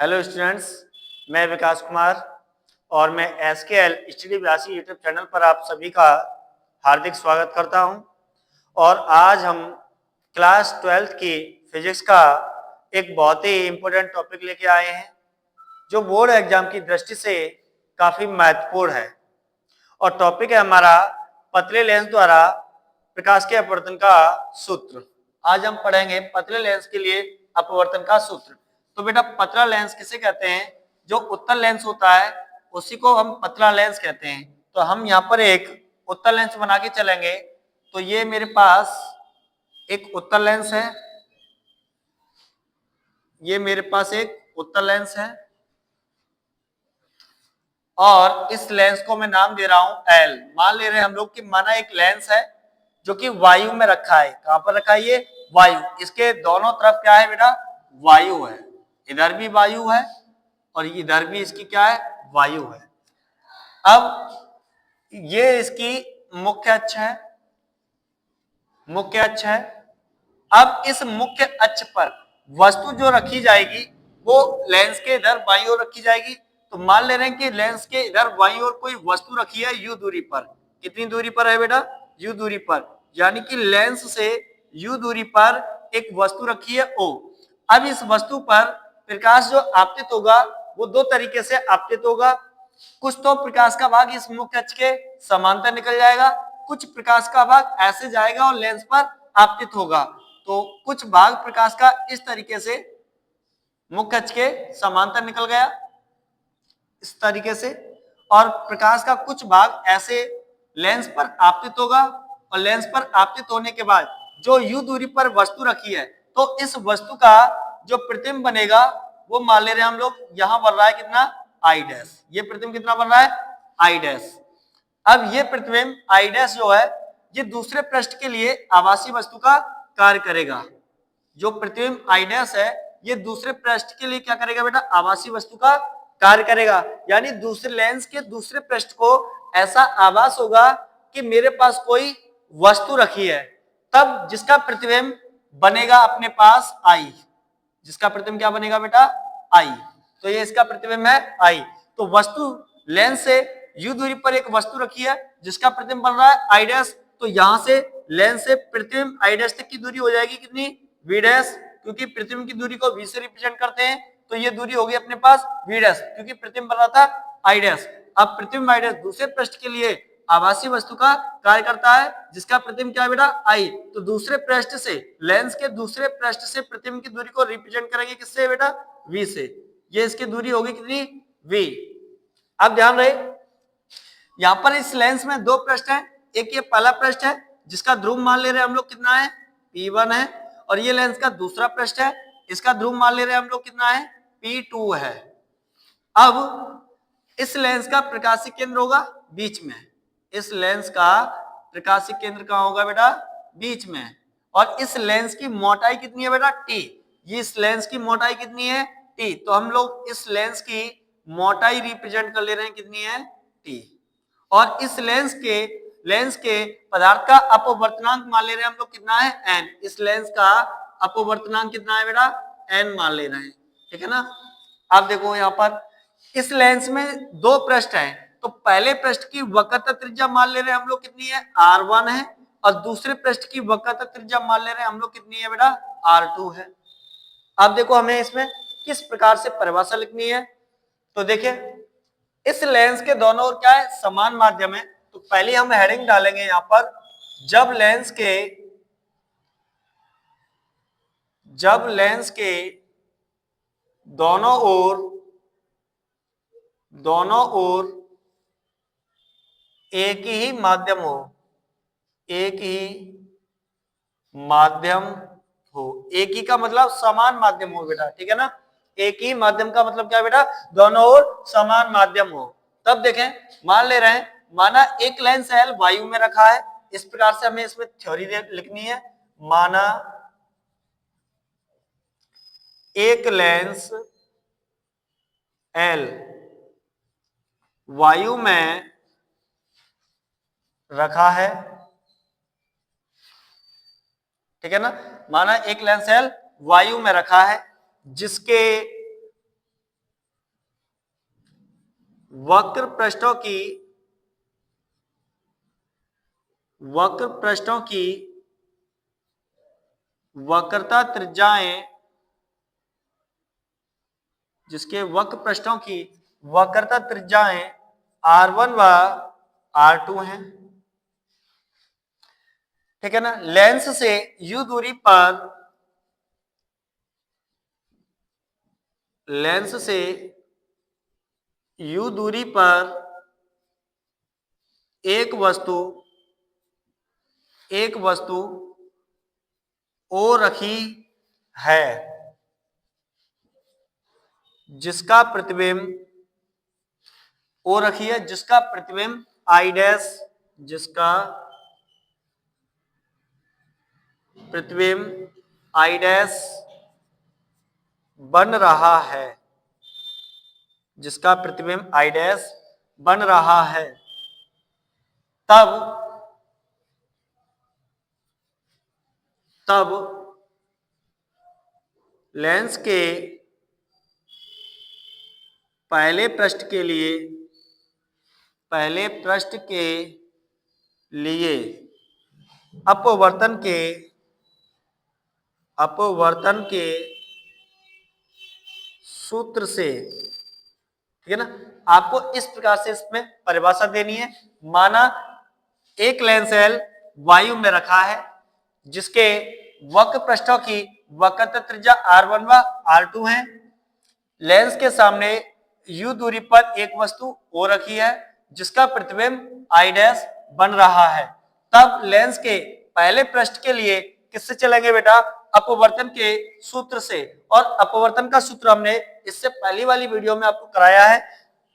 Hello students, मैं विकास कुमार और मैं SKL स्टडी व्यासी यूट्यूब चैनल पर आप सभी का हार्दिक स्वागत करता हूं। और आज हम क्लास 12th की फिजिक्स का एक बहुत ही इम्पोर्टेंट टॉपिक लेके आए हैं जो बोर्ड एग्जाम की दृष्टि से काफ़ी महत्वपूर्ण है। और टॉपिक है हमारा पतले लेंस द्वारा प्रकाश के अपवर्तन का सूत्र। आज हम पढ़ेंगे पतले लेंस के लिए अपवर्तन का सूत्र। तो बेटा पतला लेंस किसे कहते हैं? जो उत्तल लेंस होता है उसी को हम पतला लेंस कहते हैं। तो हम यहाँ पर एक उत्तल लेंस बना के चलेंगे। तो ये मेरे पास एक उत्तल लेंस है, ये मेरे पास एक उत्तल लेंस है और इस लेंस को मैं नाम दे रहा हूं एल। मान ले रहे हैं हम लोग कि माना एक लेंस है जो कि वायु में रखा है। कहां पर रखा है? ये वायु। इसके दोनों तरफ क्या है बेटा? वायु है। इधर भी वायु है और इधर भी इसकी क्या है? वायु है। अब ये इसकी मुख्य अक्ष है, मुख्य अक्ष है। अब इस मुख्य अक्ष पर वस्तु जो रखी जाएगी वो लेंस के इधर बाईं ओर रखी जाएगी। तो मान ले रहे हैं कि लेंस के इधर बाईं ओर कोई वस्तु रखी है यू दूरी पर। कितनी दूरी पर है बेटा? यू दूरी पर। यानी कि लेंस से यू दूरी पर एक वस्तु रखी है ओ। अब इस वस्तु पर प्रकाश जो आपतित होगा वो दो तरीके से आपतित होगा। कुछ तो प्रकाश का भाग इस मुख्य अक्ष के समांतर निकल जाएगा, कुछ प्रकाश का भाग ऐसे जाएगा और लेंस पर आपतित होगा। तो कुछ भाग प्रकाश का इस तरीके से मुख्य अक्ष के समांतर निकल गया इस तरीके से, और प्रकाश का कुछ भाग ऐसे लेंस पर आपतित होगा। और लेंस पर आपतित होने के बाद जो यू दूरी पर वस्तु रखी है तो इस वस्तु का जो प्रतिबिंब बनेगा वो मान ले रहे हैं हम लोग यहां बन रहा है कितना? I dash. ये प्रतिबिंब कितना बन रहा है? I dash. अब ये प्रतिबिंब आई डैश जो है ये दूसरे पृष्ठ के लिए आभासी वस्तु का कार्य करेगा। जो प्रतिबिंब आई डैश है ये दूसरे पृष्ठ के लिए क्या करेगा बेटा? आभासी वस्तु का कार्य करेगा। यानी दूसरे लेंस के दूसरे पृष्ठ को ऐसा आभास होगा कि मेरे पास कोई वस्तु रखी है, तब जिसका प्रतिबिंब बनेगा अपने पास आई। जिसका प्रतिबिंब क्या बनेगा बेटा? आई। तो ये इसका प्रतिबिंब है आई। तो वस्तु लेंस से यू दूरी पर एक वस्तु रखी है जिसका प्रतिबिंब बन रहा है आई डैश। तो यहां से लेंस से प्रतिबिंब आई डैश तक की दूरी हो जाएगी कितनी? V dash. क्योंकि प्रतिबिंब की दूरी को वी से रिप्रेजेंट करते हैं तो ये दूरी होगी अपने पास वी डैश, क्योंकि प्रतिबिंब बन रहा था आई डैश। अब प्रतिबिंब आई डैश दूसरे पृष्ठ के लिए आभासी वस्तु का कार्य करता है जिसका प्रतिबिंब क्या है बेटा? आई। तो दूसरे पृष्ठ से लेंस के दूसरे पृष्ठ से प्रतिबिंब की दूरी को रिप्रेजेंट करेंगे किससे बेटा? वी से। ये इसकी दूरी होगी कितनी? वी। अब ध्यान रहे यहां पर इस लेंस में दो पृष्ठ हैं। एक ये पहला पृष्ठ है जिसका ध्रुव मान ले रहे हैं हम लोग कितना है? P1 है। और ये लेंस का दूसरा पृष्ठ है, इसका ध्रुव मान ले रहे हैं हम लोग कितना है? P2 है। अब इस लेंस का प्रकाशिक केंद्र होगा बीच में। इस लेंस का प्रकाशिक केंद्र कहां होगा बेटा? बीच में। और इस लेंस की मोटाई कितनी है बेटा? टी। ये इस लेंस की मोटाई कितनी है? टी। तो हम लोग इस लेंस की मोटाई रिप्रेजेंट कर ले रहे हैं कितनी है? टी। और इस लेंस के पदार्थ का अपवर्तनांक मान ले रहे हैं हम लोग कितना है? एन। इस लेंस का अपवर्तनांक कितना है बेटा? एन मान ले रहे हैं। ठीक है ना? आप देखो यहां पर इस लेंस में दो पृष्ठ हैं, तो पहले पृष्ठ की वक्रता त्रिज्या मान ले रहे हैं हम लोग कितनी है? R1 है। और दूसरे पृष्ठ की वक्रता त्रिज्या मान ले रहे हैं हम लोग कितनी है बेटा? R2 है। अब देखो हमें इसमें किस प्रकार से परिभाषा लिखनी है। तो देखिए इस लेंस के दोनों ओर क्या है? समान माध्यम है। तो पहले हम हेडिंग डालेंगे यहां पर, जब लेंस के दोनों ओर एक ही माध्यम हो, एक ही माध्यम हो। एक ही का मतलब समान माध्यम हो बेटा। ठीक है ना? एक ही माध्यम का मतलब क्या बेटा? दोनों ओर समान माध्यम हो। तब देखें मान ले रहे हैं माना एक लेंस एल वायु में रखा है। इस प्रकार से हमें इसमें थ्योरी लिखनी है। माना एक लेंस एल वायु में रखा है। ठीक है ना? माना एक लेंस एल वायु में रखा है जिसके वक्र पृष्ठों की वक्रता त्रिज्याएं, जिसके वक्र पृष्ठों की वक्रता त्रिज्याएं R1 व R2 हैं। ठीक है ना। लेंस से U दूरी पर एक वस्तु O रखी है, जिसका प्रतिबिंब I डैश, बन रहा है, तब लेंस के पहले पृष्ठ के लिए अपवर्तन के सूत्र से, ठीक है ना। आपको इस प्रकार से इसमें परिभाषा देनी है। माना एक लेंस L वायु में रखा है, जिसके वक्र पृष्ठों की वक्रता त्रिज्या R1 व R2 है। लेंस के सामने U दूरी पर एक वस्तु O रखी है, जिसका प्रतिबिंब I डैश बन रहा है। तब लेंस के पहले पृष्ठ के लिए किससे चलेंगे बेटा? अपवर्तन के सूत्र से। और अपवर्तन का सूत्र हमने इससे पहली वाली वीडियो में आपको कराया है।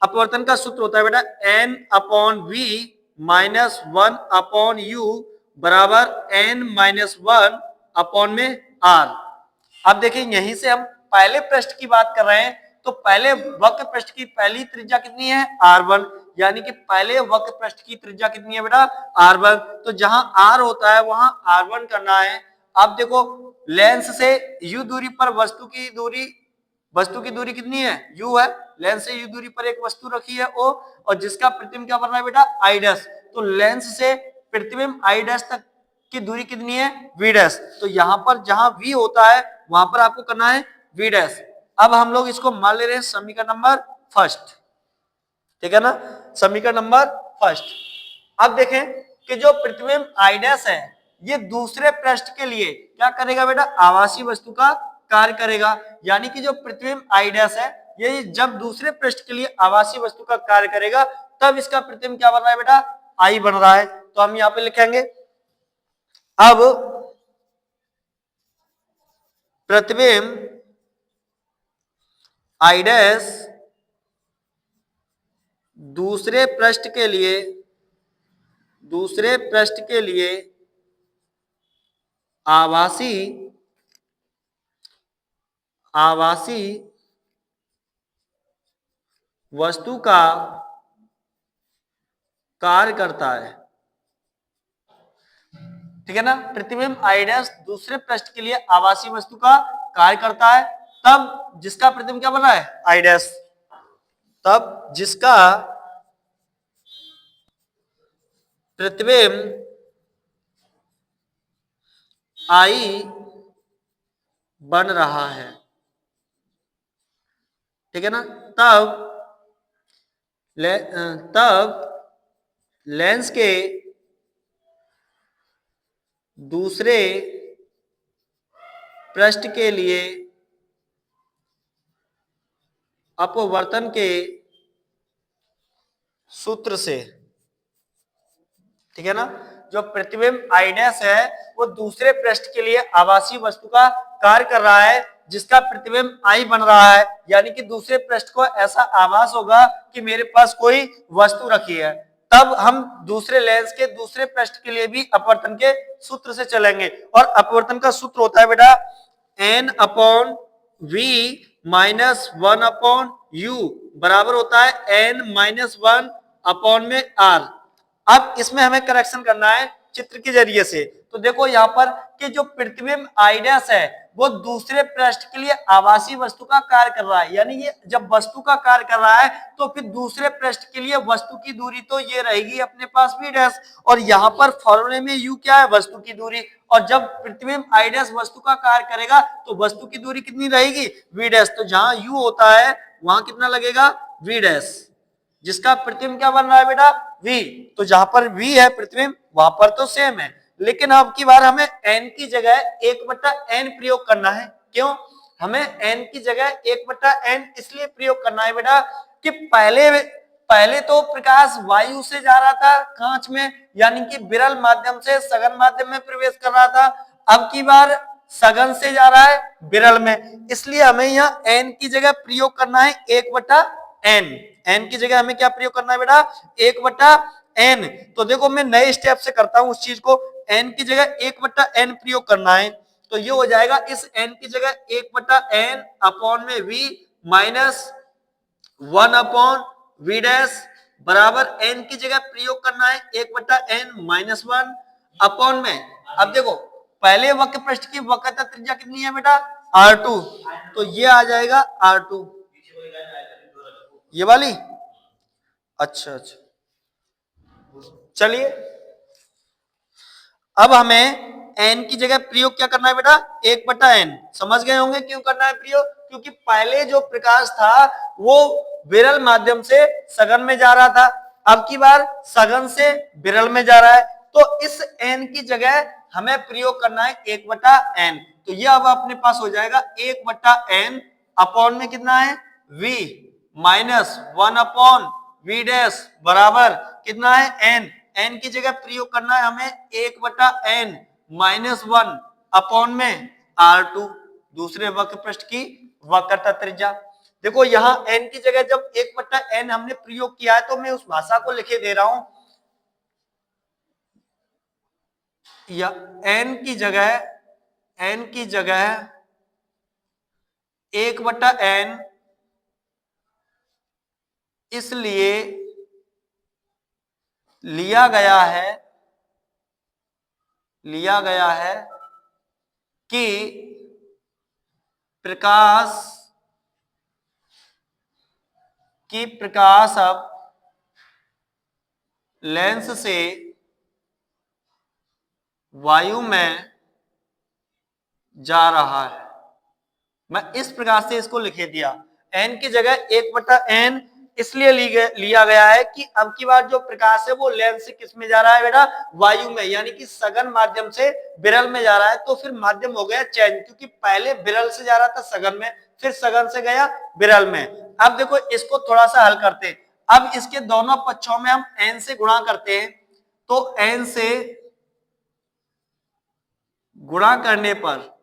अपवर्तन का सूत्र होता है बेटा N/V माइनस 1/U बराबर N-1/R। अब देखिए, यहीं से हम पहले पृष्ठ की बात कर रहे हैं, तो पहले वक्र पृष्ठ की पहली त्रिज्या कितनी है? R1, यानी कि पहले वक्र पृष्ठ की त्रिज्या कितनी है बेटा? R1। तो जहां R होता है वहां R1 करना है। अब देखो, लेंस से U दूरी पर वस्तु की दूरी कितनी है? U है। लेंस से U दूरी पर एक वस्तु रखी है O, और जिसका प्रतिबिंब क्या बन रहा है बेटा? I dash. तो लेंस से प्रतिबिंब I डैश तक की दूरी कितनी है? V dash. तो यहां पर जहां V होता है वहां पर आपको करना है V डैश। अब हम लोग इसको मान ले रहे हैं समीकरण नंबर फर्स्ट, ठीक है ना, समीकरण नंबर फर्स्ट। अब देखें कि जो प्रतिबिंब I डैश है, ये दूसरे पृष्ठ के लिए क्या करेगा बेटा? आभासी वस्तु का कार्य करेगा। यानी कि जो प्रतिबिंब I डैश है, ये जब दूसरे पृष्ठ के लिए आभासी वस्तु का कार्य करेगा, तब इसका प्रतिबिंब क्या बन रहा है बेटा? I बन रहा है। तो हम यहां पे लिखेंगे, अब प्रतिबिंब I डैश दूसरे पृष्ठ के लिए आभासी वस्तु का कार्य करता है, ठीक है ना। प्रतिबिंब I डैश दूसरे पृष्ठ के लिए आभासी वस्तु का कार्य करता है, तब जिसका प्रतिबिंब क्या बन रहा है? I dash. तब जिसका प्रतिबिंब I बन रहा है, ठीक है ना, तब लेंस के दूसरे पृष्ठ के लिए अपवर्तन के सूत्र से, ठीक है ना, जो प्रतिबिंब I डैश है वो दूसरे पृष्ठ के लिए आभासी वस्तु का कार्य कर रहा है, जिसका प्रतिबिंब I बन रहा है। यानी कि दूसरे पृष्ठ को ऐसा आभास होगा कि मेरे पास कोई वस्तु रखी है। तब हम दूसरे लेंस के दूसरे पृष्ठ के लिए भी अपवर्तन के सूत्र से चलेंगे, और अपवर्तन का सूत्र होता है बेटा N/V माइनस 1/U बराबर होता है N-1/R। अब इसमें हमें करेक्शन करना है चित्र के जरिए से। तो देखो यहाँ पर कि जो प्रतिबिंब I डैश है वो दूसरे पृष्ठ के लिए आभासी वस्तु का कार्य कर रहा है, यानी ये जब वस्तु का कार्य कर रहा है तो फिर दूसरे पृष्ठ के लिए वस्तु की दूरी तो ये रहेगी अपने पास v डैश, और यहाँ पर फॉर्मूले में u क्या है, वस्तु की दूरी, और जब प्रतिबिंब i डैश वस्तु का कार्य करेगा तो वस्तु की दूरी कितनी रहेगी, v डैश। तो जहां u होता है वहां कितना लगेगा, v डैश, जिसका प्रतिबिंब क्या बन रहा है बेटा, v। तो जहां पर v है प्रतिबिंब वहां पर तो सेम है, लेकिन अब की बार हमें n की जगह 1/n प्रयोग करना है। क्यों, हमें n की जगह 1/n इसलिए प्रयोग करना है बेटा कि पहले तो प्रकाश वायु से जा रहा था कांच में, यानी कि विरल माध्यम से सघन माध्यम में प्रवेश कर रहा था, अब की बार सघन से जा रहा है विरल में, इसलिए हमें यहाँ n की जगह प्रयोग करना है 1/n। n की जगह हमें क्या प्रयोग करना है बेटा, 1/n। तो देखो मैं नए स्टेप से करता हूं उस चीज को, n की जगह 1/n प्रयोग करना है, तो ये हो जाएगा इस n की जगह 1/n अपॉन में v माइनस 1/v डैश बराबर n की जगह प्रयोग करना है 1/n माइनस 1 अपॉन में, अब देखो पहले वक्र पृष्ठ की वक्रता त्रिज्या कितनी है बेटा, r2, तो ये आ जाएगा r2, ये वाली, अच्छा अच्छा, चलिए अब हमें n की जगह प्रयोग क्या करना है बेटा, 1/n। समझ गए होंगे क्यों करना है प्रयोग, क्योंकि पहले जो प्रकाश था वो विरल माध्यम से सघन में जा रहा था, अब की बार सघन से विरल में जा रहा है, तो इस n की जगह हमें प्रयोग करना है 1/n। तो ये अब अपने पास हो जाएगा 1/n अपॉन में कितना है v माइनस 1/v डैश बराबर कितना है n, n की जगह प्रयोग करना है हमें 1/n माइनस 1 अपॉन में r2, दूसरे वक्र पृष्ठ की वक्रता त्रिज्या। देखो यहाँ n की जगह जब 1/n हमने प्रयोग किया है तो मैं उस भाषा को लिखे दे रहा हूं, या n की जगह 1/n इसलिए लिया गया है कि प्रकाश अब लेंस से वायु में जा रहा है। मैं इस प्रकार से इसको लिखे दिया, n की जगह 1/n इसलिए लिया गया है कि अब की बार जो प्रकाश है वो लेंस से किस में जा रहा है बेटा, वायु में, यानी कि सघन माध्यम से विरल में जा रहा है, तो फिर माध्यम हो गया चेंज, क्योंकि पहले विरल से जा रहा था सघन में, फिर सघन से गया विरल में। अब देखो इसको थोड़ा सा हल करते हैं, अब इसके दोनों पक्षों में हम n से गुणा करते हैं, तो n से गुणा करने पर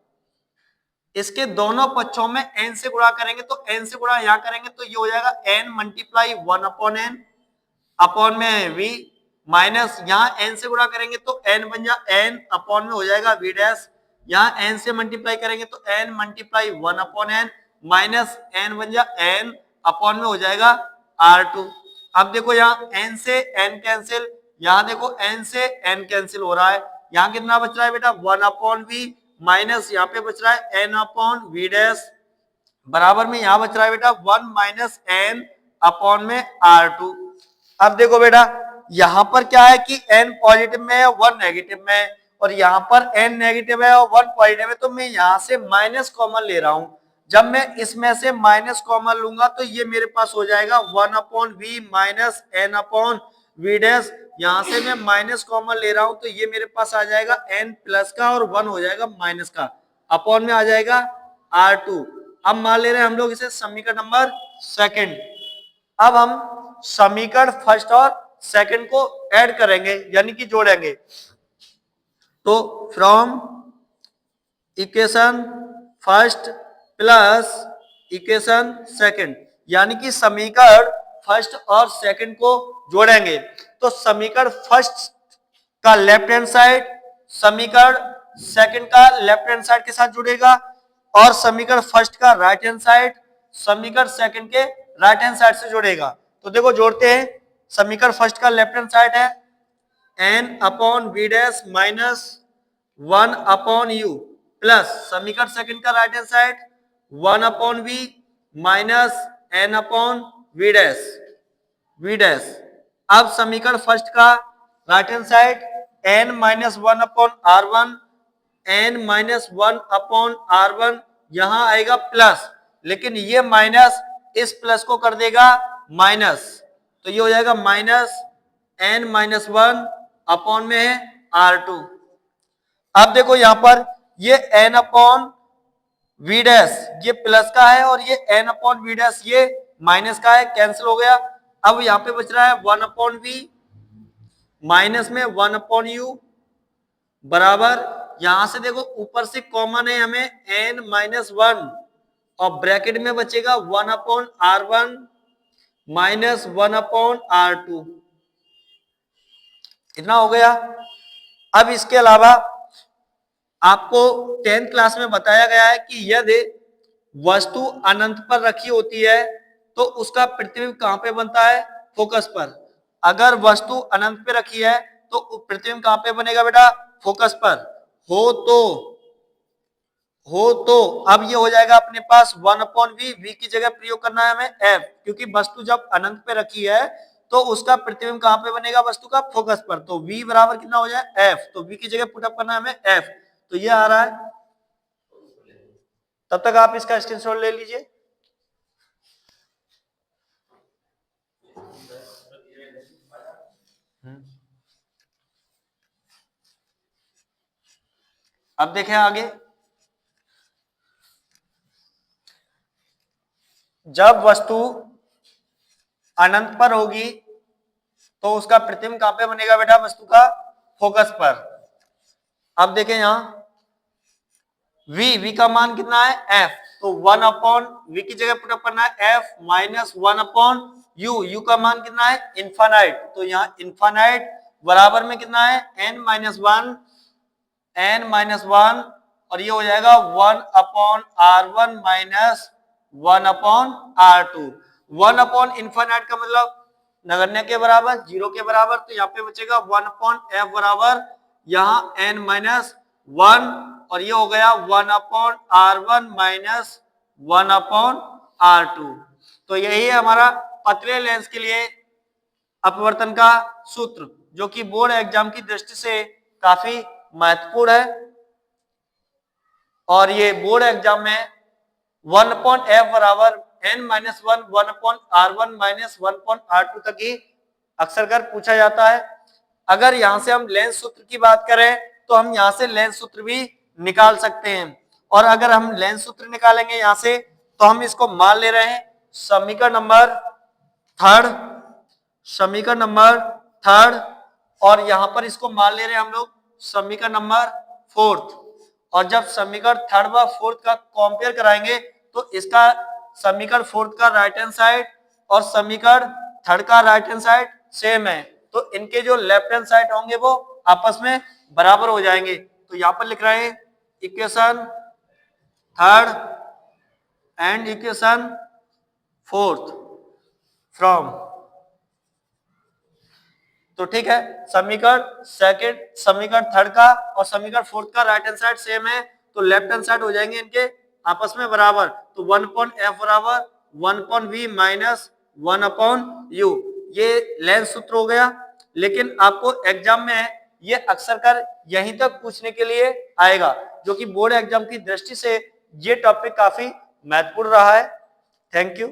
इसके दोनों पक्षों में n से गुणा करेंगे, तो n से गुणा यहां करेंगे तो ये हो जाएगा n मल्टीप्लाई 1/n अपॉन में v माइनस यहां n से गुणा करेंगे तो n बन जा n अपॉन में हो जाएगा v डैश, यहां n से मल्टीप्लाई करेंगे तो n multiply 1/n minus n बन जा n अपॉन में हो जाएगा r2। अब देखो यहाँ n से n कैंसिल, यहाँ देखो n से n कैंसिल हो रहा है, यहाँ कितना बच रहा है बेटा 1/v माइनस यहाँ पे बच रहा है n/v डैश बराबर में यहाँ बच रहा है बेटा 1 माइनस n अपॉन में r2। अब देखो बेटा यहाँ पर क्या है कि n पॉजिटिव में है 1 नेगेटिव में है, और यहाँ पर n नेगेटिव है और 1 पॉजिटिव है, तो मैं यहाँ से माइनस कॉमन ले रहा हूं। जब मैं इसमें से माइनस कॉमन लूंगा तो ये मेरे पास हो जाएगा 1/v माइनस n/v डैश, यहां से मैं माइनस कॉमन ले रहा हूं तो ये मेरे पास आ जाएगा n प्लस का और 1 हो जाएगा माइनस का, अपॉन में आ जाएगा r2। अब मान ले रहे हैं हम लोग इसे समीकरण नंबर सेकंड। अब हम समीकरण फर्स्ट और सेकंड को ऐड करेंगे, यानी कि जोड़ेंगे, तो from equation first plus equation second, यानी कि समीकरण फर्स्ट और सेकंड को जोड़ेंगे, तो समीकरण फर्स्ट का लेफ्ट हैंड साइड समीकरण सेकंड का लेफ्ट हैंड साइड के साथ जुड़ेगा, और समीकरण फर्स्ट का राइट हैंड साइड समीकरण सेकंड के राइट हैंड साइड से जुड़ेगा। तो देखो जोड़ते हैं, समीकरण फर्स्ट का लेफ्ट हैंड साइड है n/v dash minus 1/u plus समीकरण सेकंड का right hand side 1 upon v minus n upon v dash v dash. अब समीकरण फर्स्ट का right hand side n minus one upon r one n minus one upon r one यहां आएगा plus, लेकिन ये minus इस plus को कर देगा माइनस, तो ये हो जाएगा minus n minus one upon में है आर टू। अब देखो यहां पर ये एन अपॉन वी डैश ये प्लस का है और ये एन अपॉन वी डैश ये माइनस का है, कैंसिल हो गया। अब यहां पे बच रहा है वन अपॉन वी माइनस में वन अपॉन यू बराबर, यहां से देखो ऊपर से कॉमन है हमें एन माइनस वन और ब्रैकेट में बचेगा one upon r one minus one upon r two, इतना हो गया। अब इसके अलावा आपको 10th क्लास में बताया गया है कि यदि वस्तु अनंत पर रखी होती है तो उसका प्रतिबिंब कहां पे बनता है, फोकस पर। अगर वस्तु अनंत पे रखी है तो प्रतिबिंब कहां पे बनेगा बेटा, फोकस पर। हो तो अब ये हो जाएगा अपने पास वन अपॉन वी, वी की जगह प्रयोग करना है हमें एफ, क्योंकि वस्तु जब अनंत पे रखी है तो उसका प्रतिबिंब कहां पे बनेगा, वस्तु का फोकस पर। तो v बराबर कितना हो जाए एफ, तो v की जगह पुटअप करना है हमें एफ, तो ये आ रहा है। तब तक आप इसका स्क्रीनशॉट ले लीजिए। अब देखें आगे, जब वस्तु अनंत पर होगी तो उसका प्रतिबिंब कहां पे बनेगा बेटा, वस्तु का फोकस पर। अब देखें यहां v का मान कितना है f, तो वन अपॉन v की जगह पुटअप करना है f minus one upon u का मान कितना है इनफाइनाइट, तो यहाँ इनफाइनाइट बराबर में कितना है n माइनस वन और ये हो जाएगा one upon r one minus one upon r two. One upon infinite का मतलब नगण्य के बराबर, जीरो के बराबर, तो यहाँ पे बचेगा वन अपॉन एफ बराबर यहाँ एन माइनस वन और ये हो गया one upon r one minus one upon r two. तो यही है हमारा पतले लेंस के लिए अपवर्तन का सूत्र, जो कि बोर्ड एग्जाम की दृष्टि से काफी महत्वपूर्ण है। और ये बोर्ड एग्जाम में वन अपॉन एफ बराबर n minus one one upon r one minus one upon r two तक ही अक्सर कर पूछा जाता है। अगर यहां से हम लेंस सूत्र की बात करें तो हम यहां से लेंस सूत्र भी निकाल सकते हैं, और अगर हम लेंस सूत्र निकालेंगे यहां से तो हम इसको मान ले रहे हैं समीकरण नंबर थर्ड और यहां पर इसको मान ले रहे हैं हम लोग समीकरण नंबर फोर्थ। और जब समीकरण थर्ड व फोर्थ का कंपेयर कराएंगे तो इसका समीकरण फोर्थ का राइट हैंड साइड और समीकरण थर्ड का राइट हैंड साइड सेम है, तो इनके जो लेफ्ट हैंड साइड होंगे वो आपस में बराबर हो जाएंगे। तो यहां पर लिख रहे हैं equation third and equation fourth from, तो ठीक है, समीकरण थर्ड का और समीकरण फोर्थ का राइट हैंड साइड सेम है, तो लेफ्ट हैंड साइड हो जाएंगे इनके आपस में बराबर। तो वन अपॉन एफ बराबर one upon v minus one upon u, ये लेंस सूत्र हो गया। लेकिन आपको एग्जाम में ये अक्सर कर यहीं तक पूछने के लिए आएगा, जो कि बोर्ड एग्जाम की दृष्टि से ये टॉपिक काफी महत्वपूर्ण रहा है। Thank you.